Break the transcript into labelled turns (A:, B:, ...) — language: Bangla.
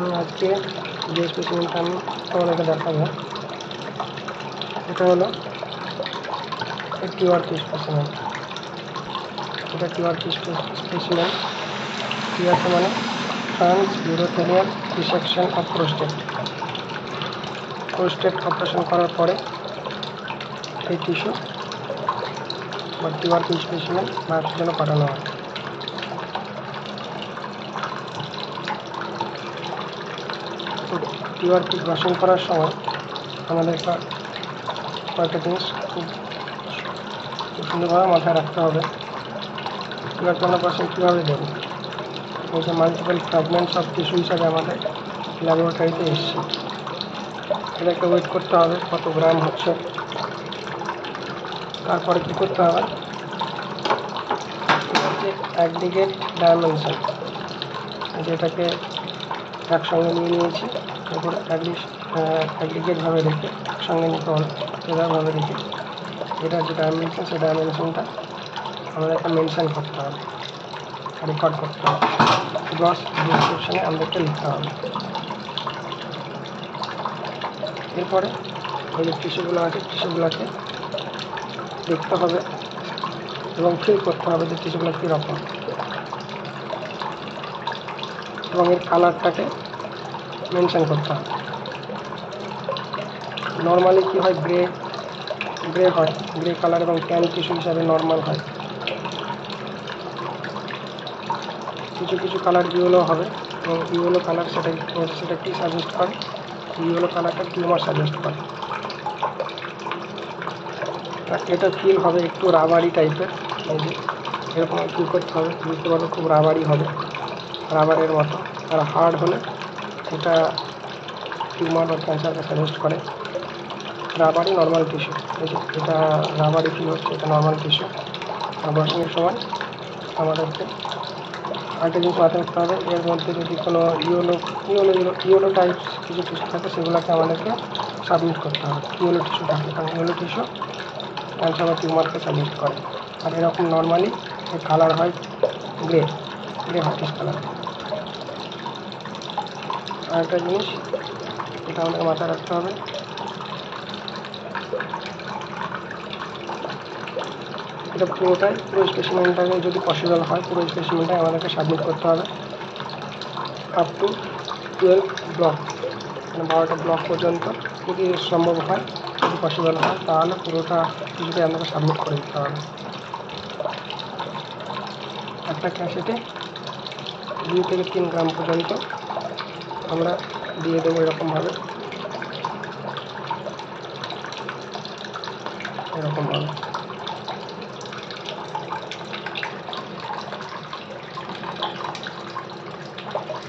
A: আজকে যে স্পেসিমেনটা আমি তোমাদেরকে দেখাবো এটা হলো টিওআরপি স্পেসিমেন। এটা টিওআরপি স্পেসিমেন। টিওআরপি মানে trans urothelial dissection of prostate. Prostate operation করার পরে এই টিস্যু বা টিওআরপি স্পেসিমেন বায়োপসির জন্য পাঠানো হয়। টিওআরপি ব্রাশিং করার সময় আমাদের কয়েকটা জিনিস খুব সুন্দরভাবে মাথায় রাখতে হবে। টিওআরপি আমরা ব্রাশিং কীভাবে দেবো? এই যে মাল্টিপল ফ্র্যাগমেন্টস অফ টিস্যু হিসাবে আমাদের ল্যাবরেটরিতে এসছে, এটাকে ওয়েট করতে হবে কত গ্রাম হচ্ছে। তারপরে কী করতে হবে, অ্যাগ্রিগেট ডাইমেনশন, যেটাকে একসঙ্গে নিয়ে নিয়েছি, এরপর অ্যাগ্রিগেটভাবে রেখে একসঙ্গে নিতে হবে, এভাবে রেখে এটার যে ডাইমেনশন সেই ডাইমেনশনটা আমাদেরকে মেনশন করতে হবে, রেকর্ড করতে হবে, গ্রস ডিসক্রিপশনে আমাদেরকে লিখতে হবে। এরপরে ওই যে টিস্যুগুলো আছে টিস্যুগুলোকে দেখতে হবে এবং ফিল করতে হবে যে টিস্যুগুলো কীরকম, এবং এর কালারটাকে মেনশন করতে হবে। নর্মালি কী হয়, গ্রে হয়, গ্রে কালার এবং ট্যান টিস্যু হিসাবে নর্মাল হয়। কিছু কিছু কালার ইয়েলো হবে এবং ইয়েলো কালার সেটা কি সাজেস্ট করে, ইয়েলো কালারটা টিউমার সাজেস্ট করে। এটা ফিল হবে একটু রাবারি টাইপের, এরকম ফিল করতে হবে, বুঝতে পারবে খুব রাবারি হবে, রাবারের মতো। আর হার্ড হলে এটা টিউমার বা ক্যান্সারকে সাজেস্ট করে। রাবারি নর্মাল টিস্যু, এটা রাবারি ফিল হচ্ছে, এটা নর্মাল টিস্যু। আর ব্রাশিংয়ের সময় আমাদেরকে আরেকটা জিনিস মাথায় রাখতে হবে, এর মধ্যে যদি কোনো ইয়েলো টাইপস কিছু টিস্যু থাকে সেগুলোকে আমাদেরকে সাবমিট করতে হবে। ইয়েলো টিস্যু থাকে, কারণ ইয়েলো টিস্যু ক্যান্সার বা টিউমারকে সাজেস্ট করে। আর এরকম নর্মালি এর কালার হয় গ্রে হটিশ কালার। আরেকটা জিনিস এটা আমাদের মাথায় রাখতে হবে, এটা পুরো স্পেসিমেনটাকে যদি পসিবল হয় পুরো স্পেসিমেনটাই আমাদেরকে সাবমিট করতে হবে আপ টু 12 ব্লক, মানে 12টা ব্লক পর্যন্ত যদি সম্ভব হয়, যদি পসিবল হয় তাহলে পুরোটা কিছুতে আমাকে সাবমিট করে দিতে হবে। একটা ক্যাসেটে 2 থেকে 3 গ্রাম পর্যন্ত আমরা দিয়ে দেবো এরকমভাবে।